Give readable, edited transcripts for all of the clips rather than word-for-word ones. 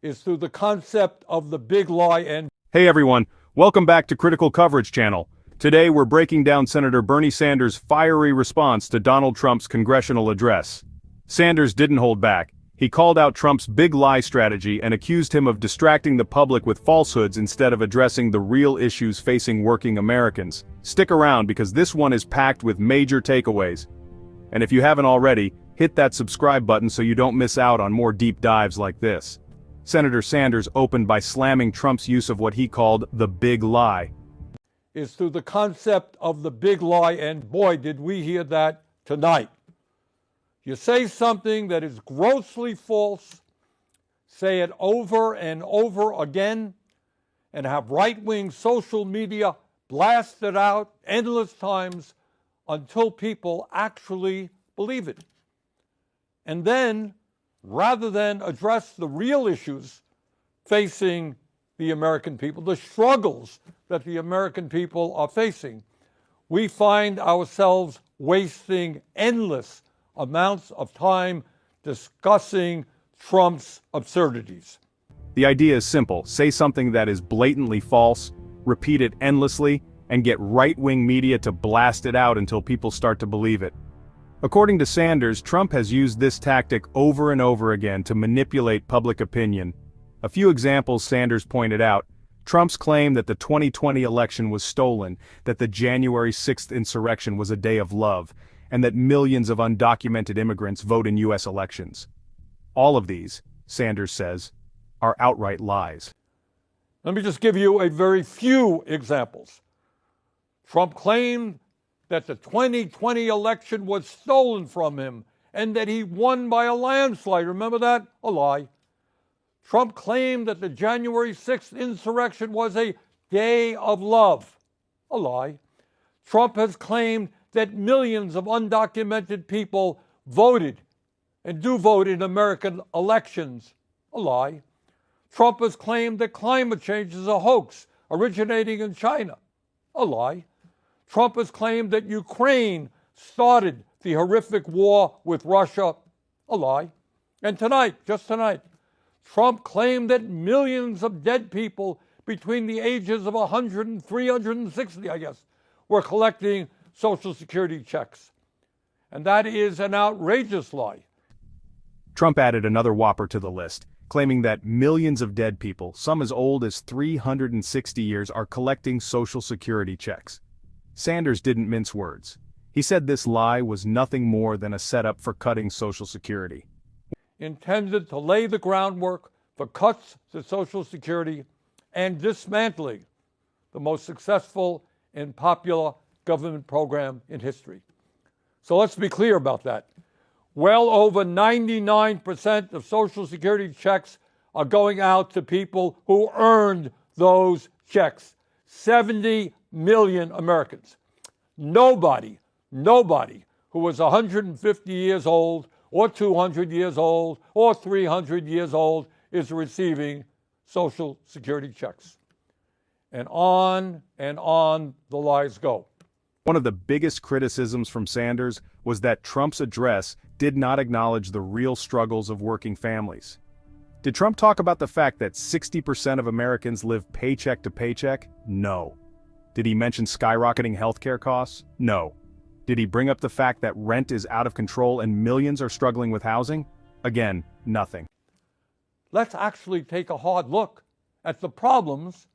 is through the concept of the big lie. And hey everyone, welcome back to Critical Coverage Channel. Today we're breaking down Senator Bernie Sanders' fiery response to Donald Trump's congressional address. Sanders didn't hold back. He called out Trump's big lie strategy and accused him of distracting the public with falsehoods instead of addressing the real issues facing working Americans. Stick around because this one is packed with major takeaways. And if you haven't already, hit that subscribe button so you don't miss out on more deep dives like this. Senator Sanders opened by slamming Trump's use of what he called the big lie. Is through the concept of the big lie, and boy, did we hear that tonight. You say something that is grossly false, say it over and over again, and have right-wing social media blast it out endless times until people actually believe it. And then, rather than address the real issues facing the American people, the struggles that the American people are facing, we find ourselves wasting endless amounts of time discussing Trump's absurdities. The idea is simple: say something that is blatantly false, repeat it endlessly, and get right-wing media to blast it out until people start to believe it. According to Sanders, Trump has used this tactic over and over again to manipulate public opinion. A few examples Sanders pointed out: Trump's claim that the 2020 election was stolen, that the January 6th insurrection was a day of love, and that millions of undocumented immigrants vote in U.S. elections. All of these, Sanders says, are outright lies. Let me just give you a very few examples. Trump claimed that the 2020 election was stolen from him and that he won by a landslide. Remember that? A lie. Trump claimed that the January 6th insurrection was a day of love. A lie. Trump has claimed that millions of undocumented people voted and do vote in American elections. A lie. Trump has claimed that climate change is a hoax originating in China. A lie. Trump has claimed that Ukraine started the horrific war with Russia. A lie. And tonight, just tonight, Trump claimed that millions of dead people between the ages of 100 and 360, I guess, were collecting Social Security checks. And that is an outrageous lie. Trump added another whopper to the list, claiming that millions of dead people, some as old as 360 years, are collecting Social Security checks. Sanders didn't mince words. He said this lie was nothing more than a setup for cutting Social Security. Intended to lay the groundwork for cuts to Social Security and dismantling the most successful and popular government program in history. So let's be clear about that. Well over 99% of Social Security checks are going out to people who earned those checks. 70 million Americans. Nobody who was 150 years old or 200 years old or 300 years old is receiving Social Security checks. And on the lies go. One of the biggest criticisms from Sanders was that Trump's address did not acknowledge the real struggles of working families. Did Trump talk about the fact that 60% of Americans live paycheck to paycheck? No. Did he mention skyrocketing healthcare costs? No. Did he bring up the fact that rent is out of control and millions are struggling with housing? Again, nothing. Let's actually take a hard look at the problems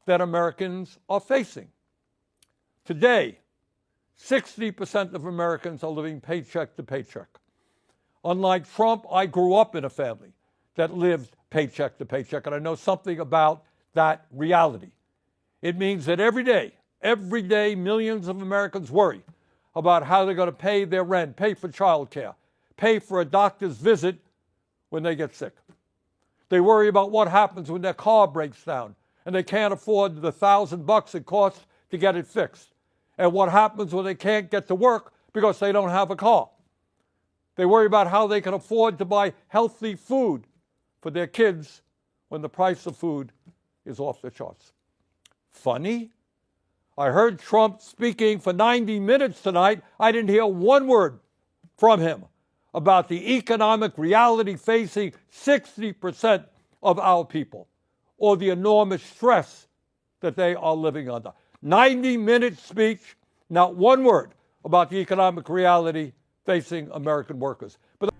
that Americans are facing. Today, 60% of Americans are living paycheck to paycheck. Unlike Trump, I grew up in a family that lived paycheck to paycheck, and I know something about that reality. It means that every day, millions of Americans worry about how they're going to pay their rent, pay for childcare, pay for a doctor's visit when they get sick. They worry about what happens when their car breaks down and they can't afford the $1,000 it costs to get it fixed. And what happens when they can't get to work because they don't have a car. They worry about how they can afford to buy healthy food for their kids when the price of food is off the charts. Funny? I heard Trump speaking for 90 minutes tonight. I didn't hear one word from him about the economic reality facing 60% of our people or the enormous stress that they are living under. 90-minute speech, not one word about the economic reality facing American workers. But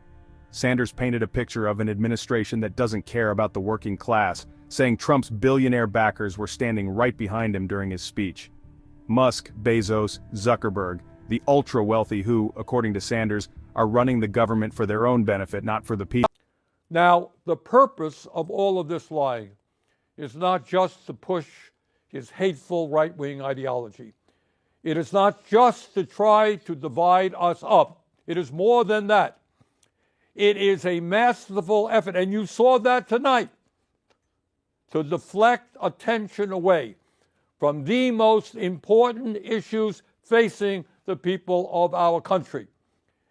Sanders painted a picture of an administration that doesn't care about the working class, saying Trump's billionaire backers were standing right behind him during his speech. Musk, Bezos, Zuckerberg, the ultra-wealthy who, according to Sanders, are running the government for their own benefit, not for the people. now, the purpose of all of this lying is not just to push his hateful right-wing ideology. It is not just to try to divide us up. It is more than that. It is a masterful effort, and you saw that tonight, to deflect attention away from the most important issues facing the people of our country.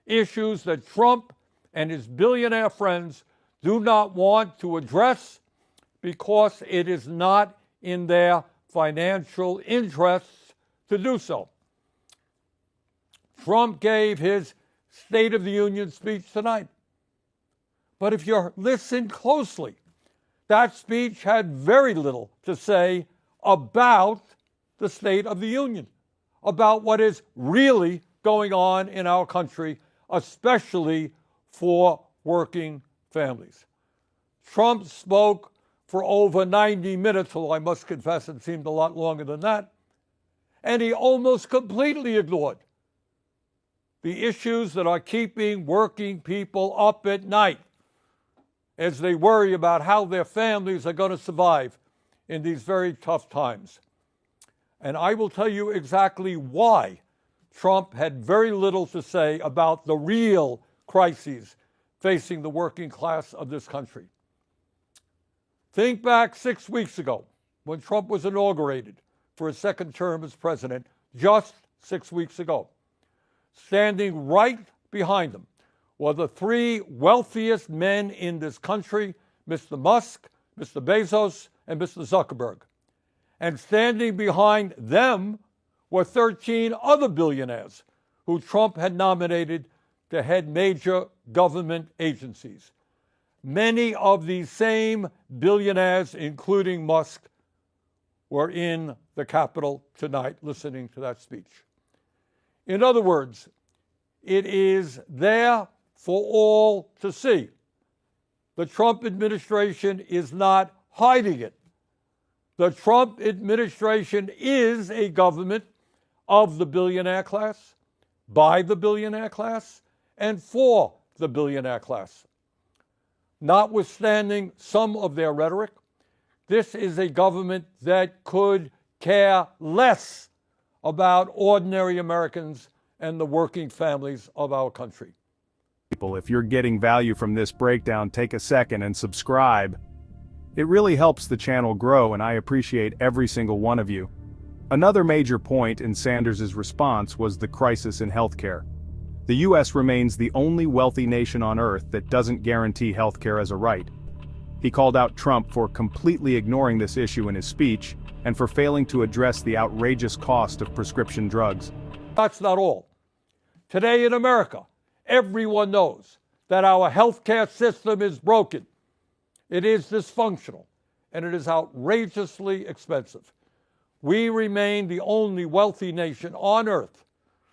Issues that Trump and his billionaire friends do not want to address because it is not in their financial interests to do so. Trump gave his State of the Union speech tonight. But if you listen closely, that speech had very little to say about the State of the Union, about what is really going on in our country, especially for working families. Trump spoke for over 90 minutes, although I must confess it seemed a lot longer than that, and he almost completely ignored the issues that are keeping working people up at night as they worry about how their families are going to survive in these very tough times. And I will tell you exactly why Trump had very little to say about the real crises facing the working class of this country. Think back 6 weeks ago when Trump was inaugurated for his second term as president, just 6 weeks ago. Standing right behind him were the three wealthiest men in this country, Mr. Musk, Mr. Bezos, and Mr. Zuckerberg. And standing behind them were 13 other billionaires who Trump had nominated to head major government agencies. Many of these same billionaires, including Musk, were in the Capitol tonight listening to that speech. In other words, it is there for all to see. The Trump administration is not hiding it. The Trump administration is a government of the billionaire class, by the billionaire class, and for the billionaire class. Notwithstanding some of their rhetoric, this is a government that could care less about ordinary Americans and the working families of our country. If you're getting value from this breakdown, take a second and subscribe. It really helps the channel grow, and I appreciate every single one of you. Another major point in Sanders' response was the crisis in healthcare. The US remains the only wealthy nation on earth that doesn't guarantee healthcare as a right. He called out Trump for completely ignoring this issue in his speech and for failing to address the outrageous cost of prescription drugs. That's not all. Today in America, everyone knows that our healthcare system is broken. It is dysfunctional, and it is outrageously expensive. We remain the only wealthy nation on earth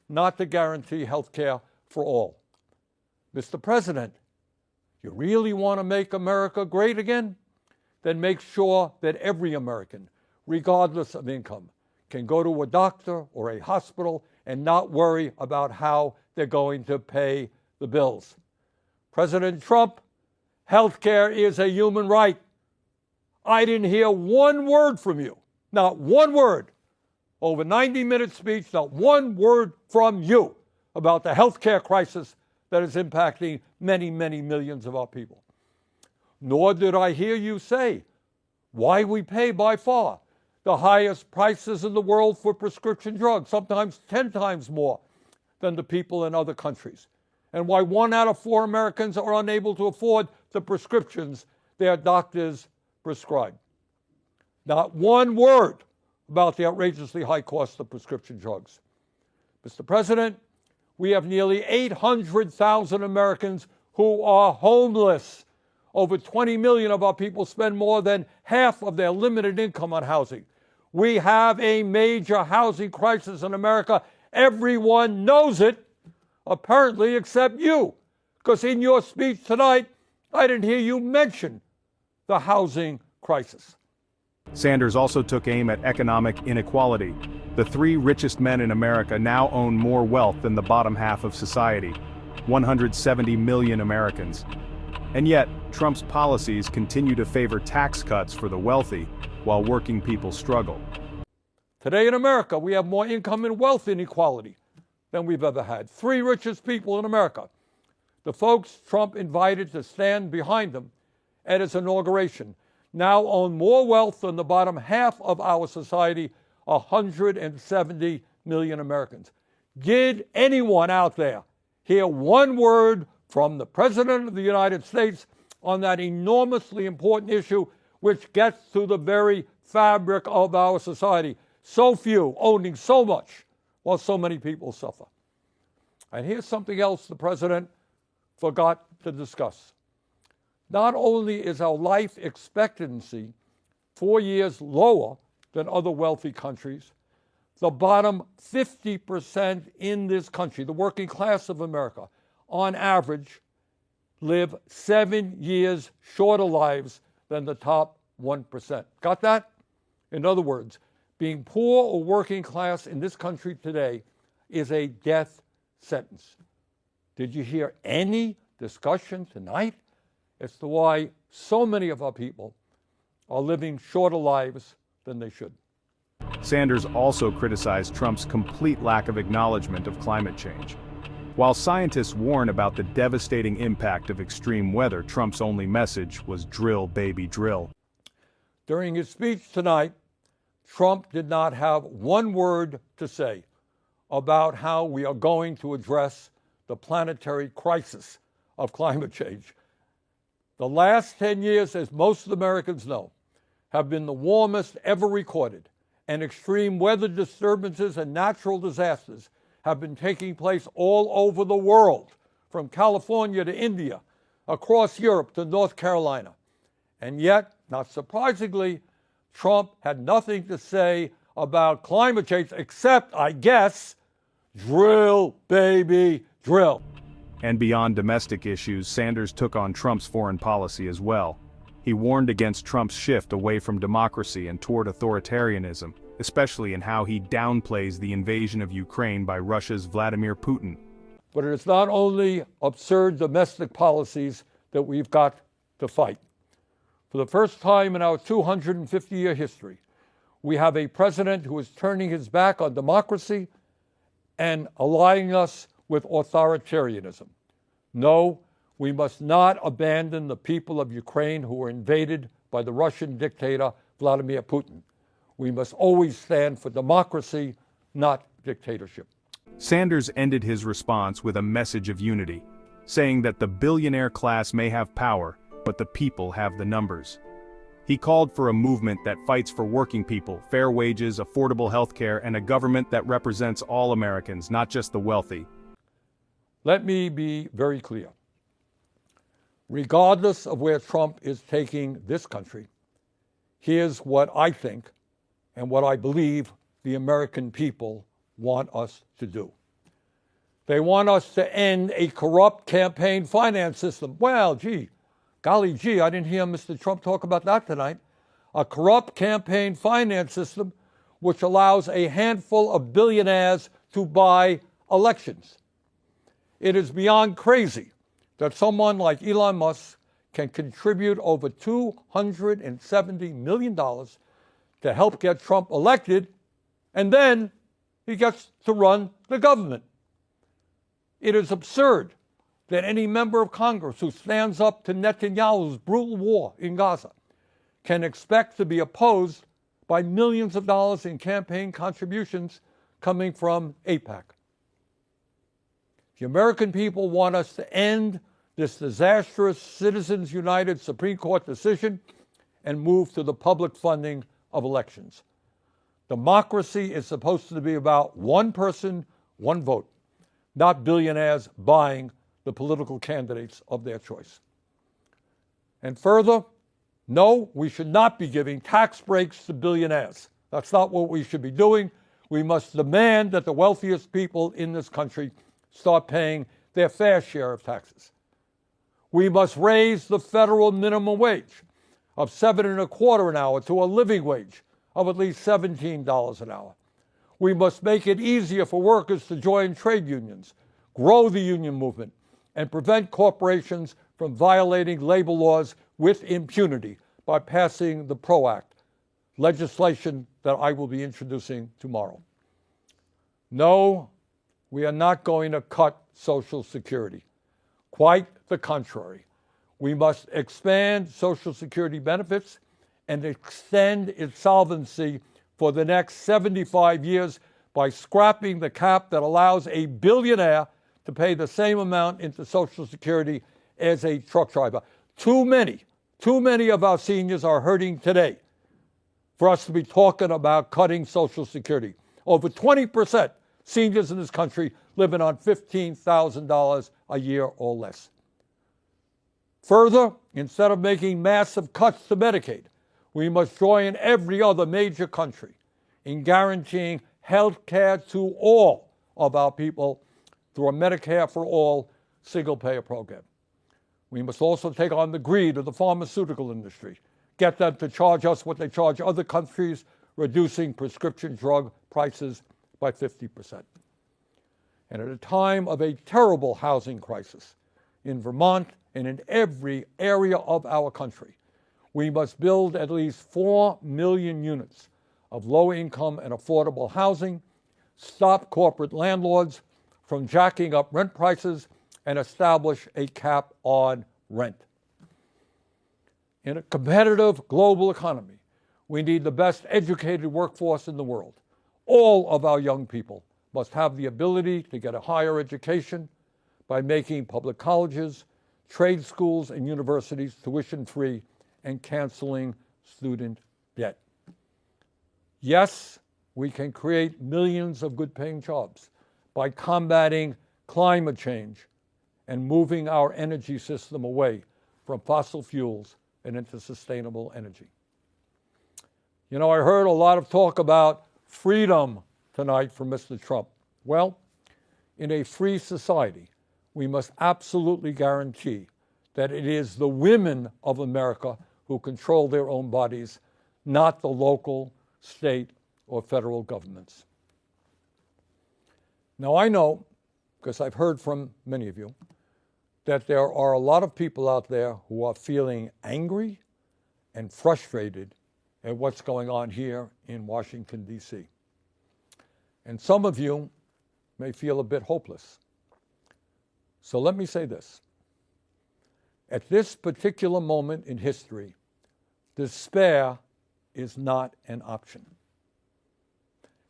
not to guarantee health care for all. Mr. President, you really want to make America great again? Then make sure that every American, regardless of income, can go to a doctor or a hospital and not worry about how they're going to pay the bills. President Trump, health care is a human right. I didn't hear one word from you, not one word, over 90-minute speech, not one word from you about the health care crisis that is impacting many, many millions of our people. Nor did I hear you say why we pay by far the highest prices in the world for prescription drugs, sometimes 10 times more than the people in other countries, and why 1 out of 4 Americans are unable to afford the prescriptions their doctors prescribe. Not one word about the outrageously high cost of prescription drugs. Mr. President, we have nearly 800,000 Americans who are homeless, Over 20 million of our people spend more than half of their limited income on housing. We have a major housing crisis in America. Everyone knows it, apparently, except you, because in your speech tonight, I didn't hear you mention the housing crisis. Sanders also took aim at economic inequality. The 3 richest men in America now own more wealth than the bottom half of society, 170 million Americans. And yet, Trump's policies continue to favor tax cuts for the wealthy, while working people struggle. Today in America, we have more income and wealth inequality than we've ever had. 3 richest people in America, the folks Trump invited to stand behind him at his inauguration, now own more wealth than the bottom half of our society, 170 million Americans. Did anyone out there hear one word from the President of the United States on that enormously important issue, which gets to the very fabric of our society? So few owning so much while so many people suffer. And here's something else the President forgot to discuss. Not only is our life expectancy 4 years lower than other wealthy countries, the bottom 50% in this country, the working class of America, on average, live 7 years shorter lives than the top 1%. Got that? In other words, being poor or working class in this country today is a death sentence. Did you hear any discussion tonight as to why so many of our people are living shorter lives than they should? Sanders also criticized Trump's complete lack of acknowledgement of climate change. While scientists warn about the devastating impact of extreme weather, Trump's only message was drill, baby, drill. During his speech tonight, Trump did not have one word to say about how we are going to address the planetary crisis of climate change. The last 10 years, as most Americans know, have been the warmest ever recorded, and extreme weather disturbances and natural disasters have been taking place all over the world, from California to India, across Europe to North Carolina. And yet, not surprisingly, Trump had nothing to say about climate change except, I guess, drill, baby, drill. And beyond domestic issues, Sanders took on Trump's foreign policy as well. He warned against Trump's shift away from democracy and toward authoritarianism, especially in how he downplays the invasion of Ukraine by Russia's Vladimir Putin. But it is not only absurd domestic policies that we've got to fight. For the first time in our 250-year history, we have a president who is turning his back on democracy and allying us with authoritarianism. No, we must not abandon the people of Ukraine who were invaded by the Russian dictator Vladimir Putin. We must always stand for democracy, not dictatorship. Sanders ended his response with a message of unity, saying that the billionaire class may have power, but the people have the numbers. He called for a movement that fights for working people, fair wages, affordable health care, and a government that represents all Americans, not just the wealthy. Let me be very clear. Regardless of where Trump is taking this country, here's what I think and what I believe the American people want us to do. They want us to end a corrupt campaign finance system. Well, golly gee, I didn't hear Mr. Trump talk about that tonight. A corrupt campaign finance system which allows a handful of billionaires to buy elections. It is beyond crazy that someone like Elon Musk can contribute over $270 million to help get Trump elected, and then he gets to run the government. It is absurd that any member of Congress who stands up to Netanyahu's brutal war in Gaza can expect to be opposed by millions of dollars in campaign contributions coming from AIPAC. The American people want us to end this disastrous Citizens United Supreme Court decision and move to the public funding of elections. Democracy is supposed to be about one person, one vote, not billionaires buying the political candidates of their choice. And further, no, we should not be giving tax breaks to billionaires. That's not what we should be doing. We must demand that the wealthiest people in this country start paying their fair share of taxes. We must raise the federal minimum wage of $7.25 an hour to a living wage of at least $17 an hour. We must make it easier for workers to join trade unions, grow the union movement, and prevent corporations from violating labor laws with impunity by passing the PRO Act, legislation that I will be introducing tomorrow. No, we are not going to cut Social Security. Quite the contrary. We must expand Social Security benefits and extend its solvency for the next 75 years by scrapping the cap that allows a billionaire to pay the same amount into Social Security as a truck driver. Too many of our seniors are hurting today for us to be talking about cutting Social Security. Over 20% seniors in this country living on $15,000 a year or less. Further, instead of making massive cuts to Medicaid, we must join every other major country in guaranteeing health care to all of our people through a Medicare for All single-payer program. We must also take on the greed of the pharmaceutical industry, get them to charge us what they charge other countries, reducing prescription drug prices by 50%. And at a time of a terrible housing crisis in Vermont and in every area of our country, we must build at least 4 million units of low-income and affordable housing, stop corporate landlords from jacking up rent prices, and establish a cap on rent. In a competitive global economy, we need the best educated workforce in the world. All of our young people must have the ability to get a higher education by making public colleges, trade schools, and universities tuition-free and canceling student debt. Yes, we can create millions of good-paying jobs by combating climate change and moving our energy system away from fossil fuels and into sustainable energy. You know, I heard a lot of talk about freedom tonight from Mr. Trump. Well, in a free society, we must absolutely guarantee that it is the women of America who control their own bodies, not the local, state, or federal governments. Now, I know, because I've heard from many of you, that there are a lot of people out there who are feeling angry and frustrated at what's going on here in Washington, D.C. And some of you may feel a bit hopeless. So let me say this. At this particular moment in history, despair is not an option.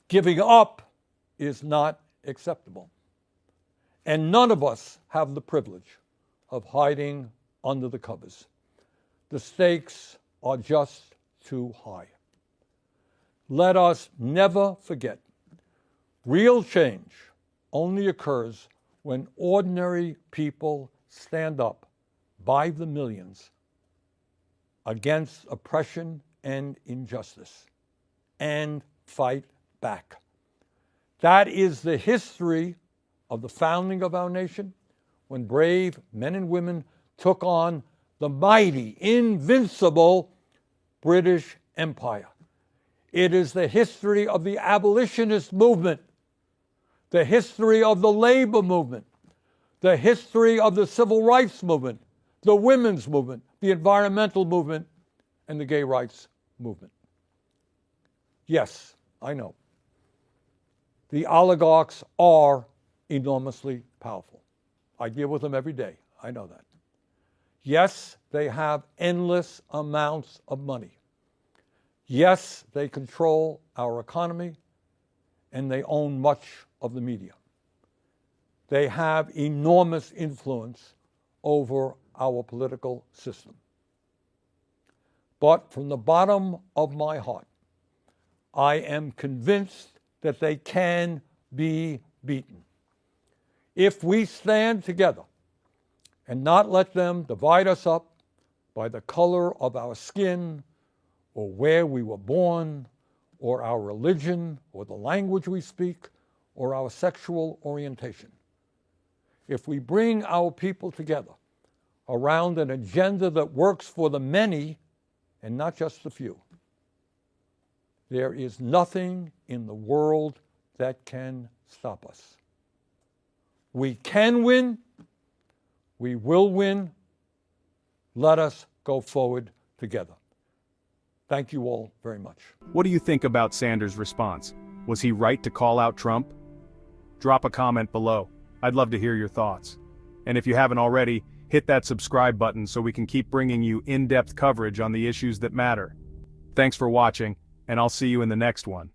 Giving up is not acceptable. And none of us have the privilege of hiding under the covers. The stakes are just too high. Let us never forget, real change only occurs when ordinary people stand up by the millions against oppression and injustice and fight back. That is the history of the founding of our nation, when brave men and women took on the mighty, invincible British Empire. It is the history of the abolitionist movement, the history of the labor movement, the history of the civil rights movement, the women's movement, the environmental movement, and the gay rights movement. Yes, I know. The oligarchs are enormously powerful. I deal with them every day. I know that. Yes, they have endless amounts of money. Yes, they control our economy, and they own much of the media. They have enormous influence over our political system. But from the bottom of my heart, I am convinced that they can be beaten. If we stand together and not let them divide us up, by the color of our skin, or where we were born, or our religion, or the language we speak, or our sexual orientation. If we bring our people together around an agenda that works for the many and not just the few, there is nothing in the world that can stop us. We can win. We will win. Let us go forward together. Thank you all very much. What do you think about Sanders' response? Was he right to call out Trump? Drop a comment below. I'd love to hear your thoughts. And if you haven't already, hit that subscribe button so we can keep bringing you in-depth coverage on the issues that matter. Thanks for watching, and I'll see you in the next one.